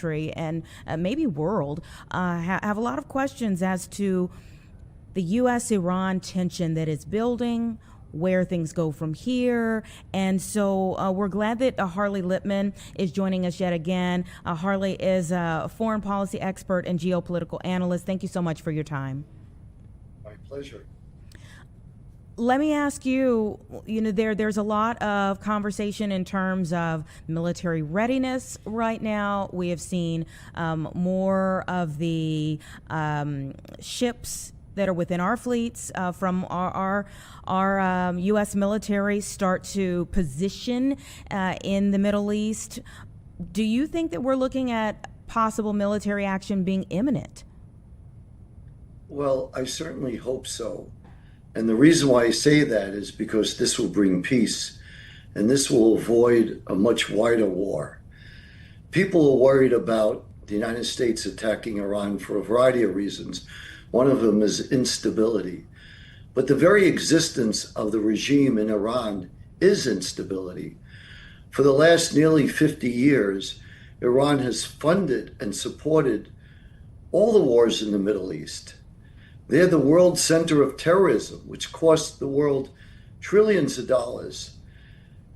and maybe world have a lot of questions as to the U.S.-Iran tension that is building, where things go from here. And so we're glad that Harley Lippman is joining us yet again. Harley is a foreign policy expert and geopolitical analyst. Thank you so much for your time. My pleasure. Let me ask you, there's a lot of conversation in terms of military readiness right now. We have seen more of the ships that are within our fleets from our U.S. military start to position in the Middle East. Do you think that we're looking at possible military action being imminent? Well, I certainly hope so. And the reason why I say that is because this will bring peace, and this will avoid a much wider war. People are worried about the United States attacking Iran for a variety of reasons. One of them is instability. But the very existence of the regime in Iran is instability. For the last nearly 50 years, Iran has funded and supported all the wars in the Middle East. They're the world center of terrorism, which costs the world trillions of dollars.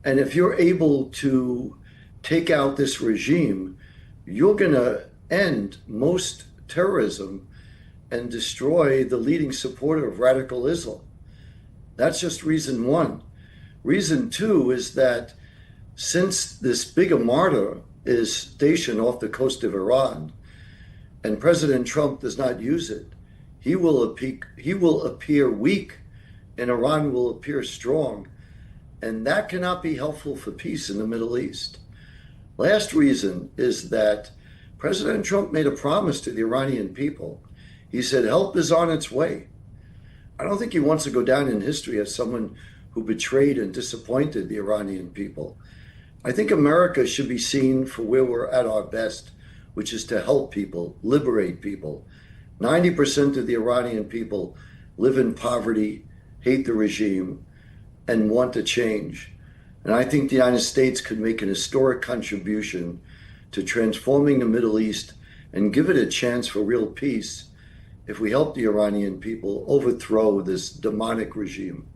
And if you're able to take out this regime, you're going to end most terrorism and destroy the leading supporter of radical Islam. That's just reason one. Reason two is that since this big armada is stationed off the coast of Iran, and President Trump does not use it, he will appear weak, and Iran will appear strong. And that cannot be helpful for peace in the Middle East. Last reason is that President Trump made a promise to the Iranian people. He said, help is on its way. I don't think he wants to go down in history as someone who betrayed and disappointed the Iranian people. I think America should be seen for where we're at our best, which is to help people, liberate people. 90% of the Iranian people live in poverty, hate the regime, and want to change. And I think the United States could make an historic contribution to transforming the Middle East and give it a chance for real peace if we help the Iranian people overthrow this demonic regime.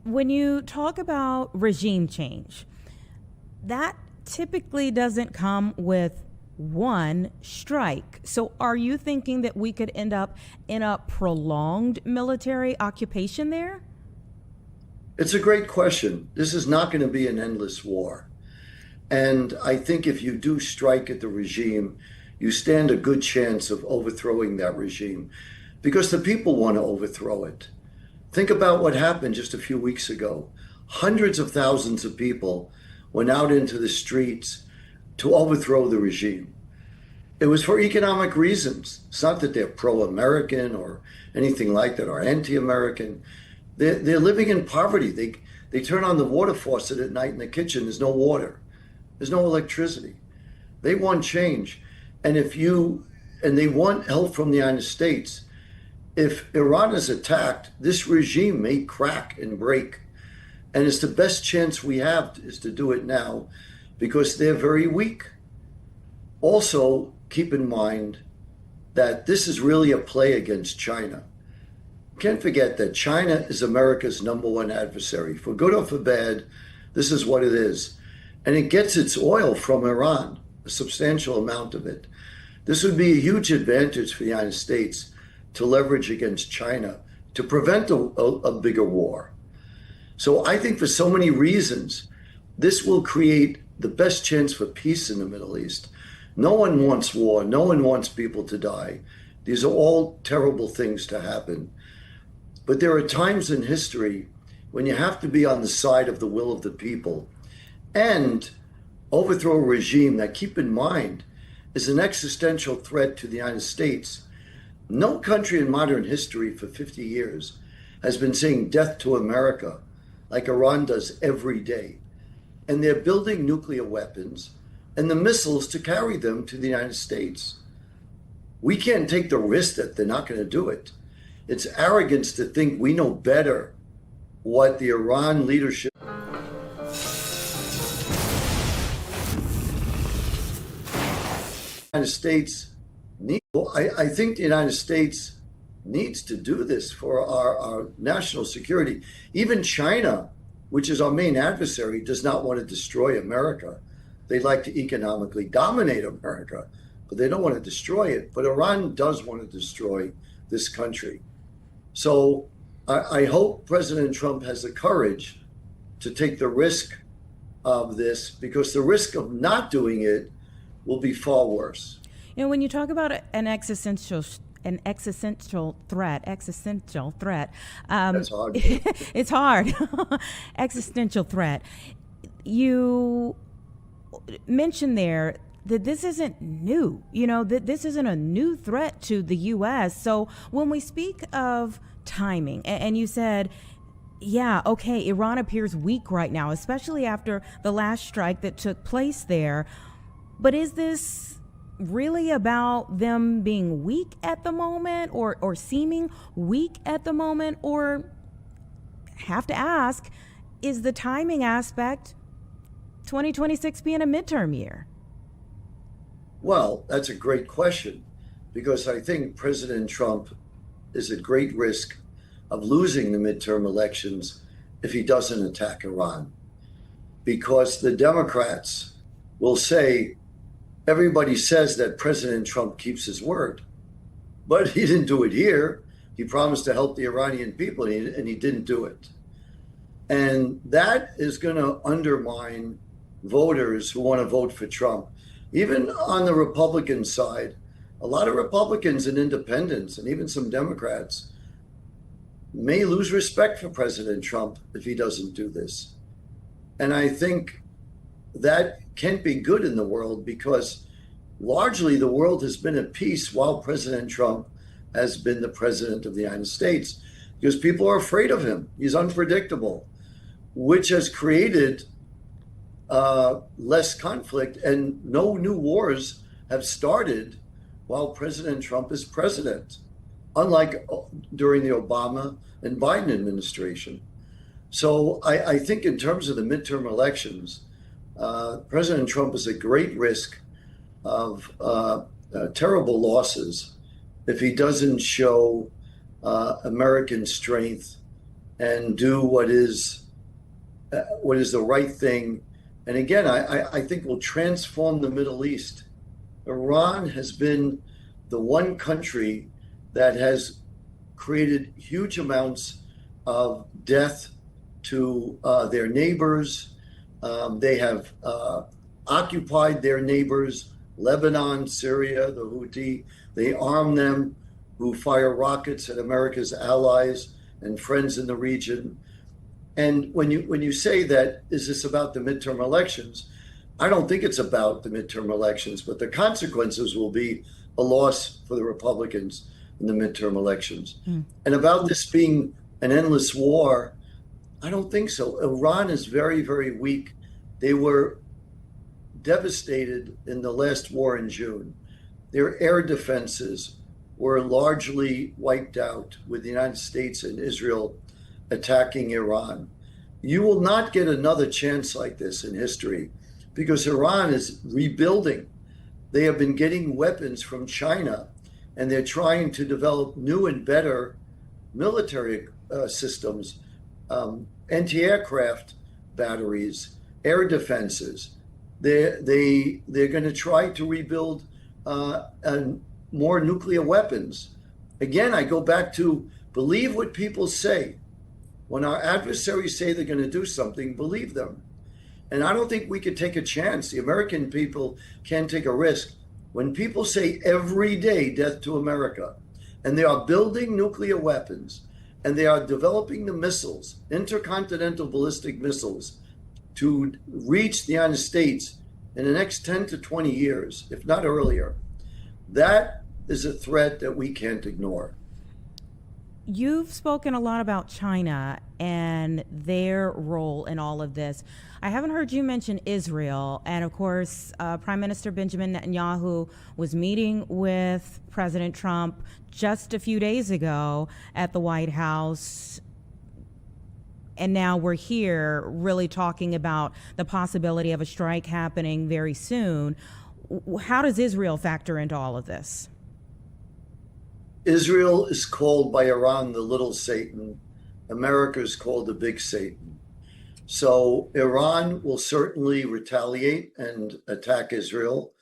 When you talk about regime change, that typically doesn't come with one strike. So are you thinking that we could end up in a prolonged military occupation there? It's a great question. This is not going to be an endless war. And I think if you do strike at the regime, you stand a good chance of overthrowing that regime because the people want to overthrow it. Think about what happened just a few weeks ago. Hundreds of thousands of people went out into the streets to overthrow the regime. It was for economic reasons. It's not that they're pro-American or anything like that, or anti-American. They're living in poverty. They turn on the water faucet at night in the kitchen. There's no water. There's no electricity. They want change. And they want help from the United States. If Iran is attacked, this regime may crack and break. And it's the best chance we have is to do it now because they're very weak. Also, keep in mind that this is really a play against China. Can't forget that China is America's #1 adversary. For good or for bad, this is what it is. And it gets its oil from Iran, a substantial amount of it. This would be a huge advantage for the United States to leverage against China to prevent a bigger war. So I think for so many reasons, this will create the best chance for peace in the Middle East. No one wants war. No one wants people to die. These are all terrible things to happen. But there are times in history when you have to be on the side of the will of the people and overthrow a regime that, keep in mind, is an existential threat to the United States. No country in modern history for 50 years has been saying death to America like Iran does every day. And they're building nuclear weapons and the missiles to carry them to the United States. We can't take the risk that they're not going to do it. It's arrogance to think we know better what the Iran leadership United States I think the United States needs to do this for our national security. Even China, which is our main adversary, does not want to destroy America. They like to economically dominate America, but they don't want to destroy it. But Iran does want to destroy this country. So I hope President Trump has the courage to take the risk of this, because the risk of not doing it will be far worse. You know, when you talk about an existential threat, That's hard. it's hard. Existential threat. You mentioned there that this isn't new, that this isn't a new threat to the U.S. So when we speak of timing, and you said, yeah, okay, Iran appears weak right now, especially after the last strike that took place there. But is this really about them being weak at the moment, or seeming weak at the moment? Or have to ask, is the timing aspect 2026 being a midterm year? Well, that's a great question, because I think President Trump is at great risk of losing the midterm elections if he doesn't attack Iran. Because the Democrats will say, everybody says that President Trump keeps his word, but he didn't do it here. He promised to help the Iranian people, and he didn't do it. And that is going to undermine voters who want to vote for Trump. Even on the Republican side, a lot of Republicans and independents, and even some Democrats, may lose respect for President Trump if he doesn't do this. And I think that can't be good in the world, because largely the world has been at peace while President Trump has been the president of the United States, because people are afraid of him. He's unpredictable, which has created less conflict, and no new wars have started while President Trump is president, unlike during the Obama and Biden administration. So I think in terms of the midterm elections, President Trump is at great risk of terrible losses if he doesn't show American strength and do what is the right thing. And again, I think will transform the Middle East. Iran has been the one country that has created huge amounts of death to their neighbors. They have occupied their neighbors, Lebanon, Syria, the Houthi. They arm them, who fire rockets at America's allies and friends in the region. And when you say that, is this about the midterm elections? I don't think it's about the midterm elections, but the consequences will be a loss for the Republicans in the midterm elections. And about this being an endless war, I don't think so. Iran is very, very weak. They were devastated in the last war in June. Their air defenses were largely wiped out, with the United States and Israel attacking Iran. You will not get another chance like this in history, because Iran is rebuilding. They have been getting weapons from China, and they're trying to develop new and better military systems, anti-aircraft batteries, air defenses. They're going to try to rebuild more nuclear weapons. Again, I go back to believe what people say. When our adversaries say they're going to do something, believe them. And I don't think we could take a chance. The American people can't take a risk. When people say every day death to America, and they are building nuclear weapons, and they are developing the missiles, intercontinental ballistic missiles, to reach the United States in the next 10 to 20 years, if not earlier, that is a threat that we can't ignore. You've spoken a lot about China and their role in all of this. I haven't heard you mention Israel. And of course, Prime Minister Benjamin Netanyahu was meeting with President Trump just a few days ago at the White House. And now we're here really talking about the possibility of a strike happening very soon. How does Israel factor into all of this? Israel is called by Iran the little Satan. America is called the big Satan. So Iran will certainly retaliate and attack Israel,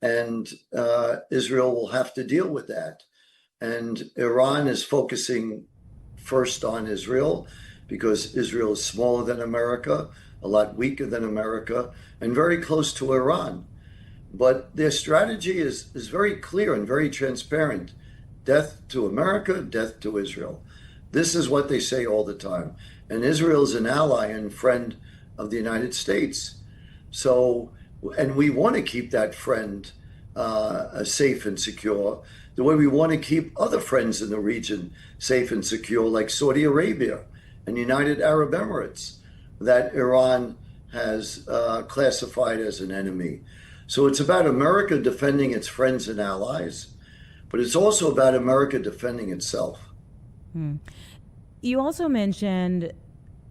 and Israel will have to deal with that. And Iran is focusing first on Israel because Israel is smaller than America, a lot weaker than America, and very close to Iran. But their strategy is very clear and very transparent. Death to America, death to Israel. This is what they say all the time. And Israel is an ally and friend of the United States. So, and we want to keep that friend safe and secure, the way we want to keep other friends in the region safe and secure, like Saudi Arabia and United Arab Emirates, that Iran has classified as an enemy. So it's about America defending its friends and allies, but it's also about America defending itself. You also mentioned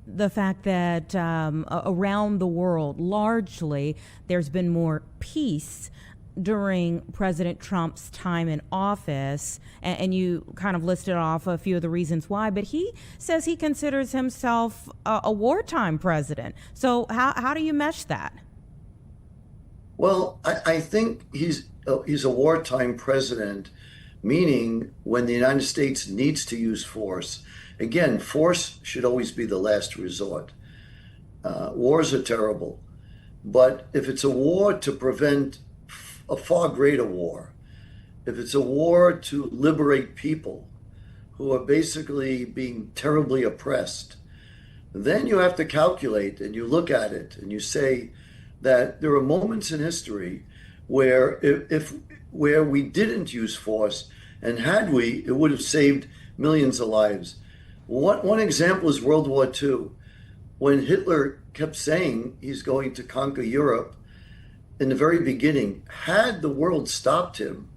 the fact that around the world, largely, there's been more peace during President Trump's time in office, and you kind of listed off a few of the reasons why, but he says he considers himself a wartime president. So how do you mesh that? Well, I think he's a wartime president, meaning when the United States needs to use force. Again, force should always be the last resort. Wars are terrible, but if it's a war to prevent a far greater war, if it's a war to liberate people who are basically being terribly oppressed, then you have to calculate and you look at it and you say that there are moments in history where where we didn't use force, and had we, it would have saved millions of lives. One example is World War II, when Hitler kept saying he's going to conquer Europe. In the very beginning, had the world stopped him,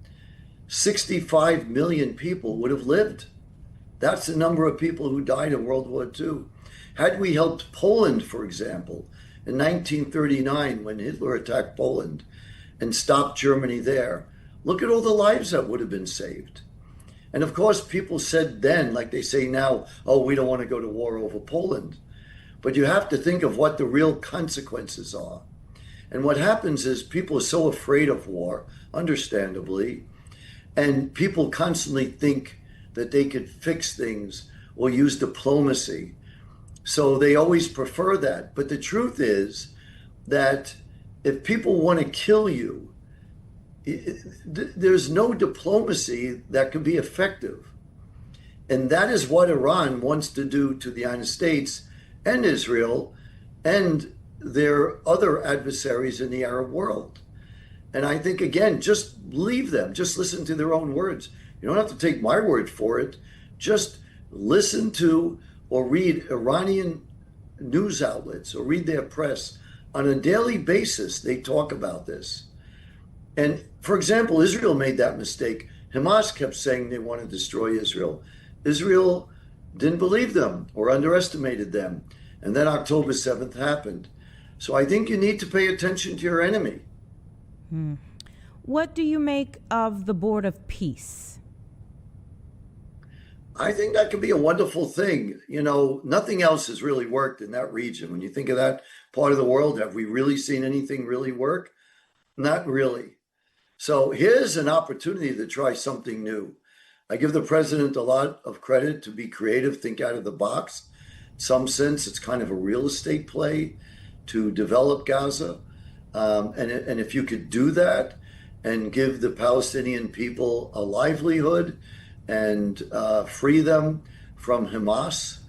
65 million people would have lived. That's the number of people who died in World War II. Had we helped Poland, for example, in 1939, when Hitler attacked Poland and stopped Germany there, look at all the lives that would have been saved. And of course, people said then, like they say now, oh, we don't want to go to war over Poland. But you have to think of what the real consequences are. And what happens is people are so afraid of war, understandably, and people constantly think that they could fix things or use diplomacy. So they always prefer that. But the truth is that if people want to kill you, there's no diplomacy that can be effective. And that is what Iran wants to do to the United States and Israel and their other adversaries in the Arab world. And I think, again, just leave them. Just listen to their own words. You don't have to take my word for it. Just listen to or read Iranian news outlets or read their press. On a daily basis, they talk about this. And for example, Israel made that mistake. Hamas kept saying they want to destroy Israel. Israel didn't believe them or underestimated them. And then October 7th happened. So I think you need to pay attention to your enemy. What do you make of the Board of Peace? I think that could be a wonderful thing. You know, nothing else has really worked in that region. When you think of that part of the world, have we really seen anything really work? Not really. So here's an opportunity to try something new. I give the president a lot of credit to be creative, think out of the box. In some sense, it's kind of a real estate play to develop Gaza. And if you could do that and give the Palestinian people a livelihood and free them from Hamas.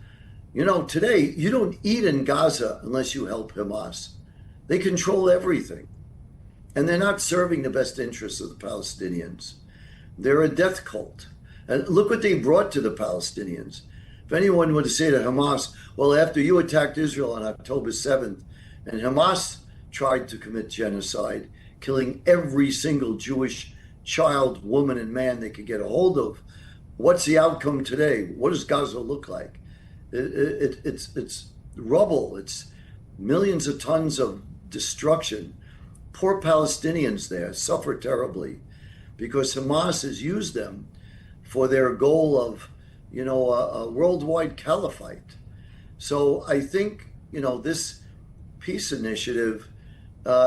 You know, today, you don't eat in Gaza unless you help Hamas. They control everything. And they're not serving the best interests of the Palestinians. They're a death cult. And look what they brought to the Palestinians. If anyone were to say to Hamas, well, after you attacked Israel on October 7th, and Hamas tried to commit genocide, killing every single Jewish child, woman, and man they could get a hold of, what's the outcome today? What does Gaza look like? It's rubble. It's millions of tons of destruction. poor Palestinians there suffer terribly because Hamas has used them for their goal of, a worldwide caliphate. So I think, this peace initiative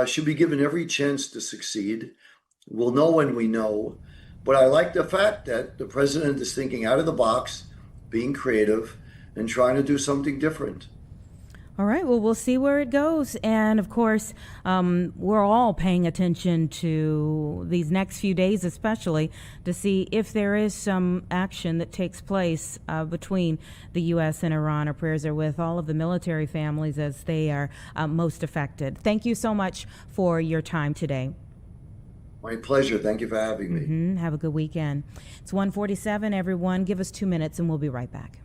should be given every chance to succeed. We'll know when we know. But I like the fact that the president is thinking out of the box, being creative, and trying to do something different. All right. Well, we'll see where it goes. And of course, we're all paying attention to these next few days, especially to see if there is some action that takes place between the U.S. and Iran. Our prayers are with all of the military families as they are most affected. Thank you so much for your time today. My pleasure. Thank you for having me. Have a good weekend. It's 1:47, everyone. Give us 2 minutes and we'll be right back.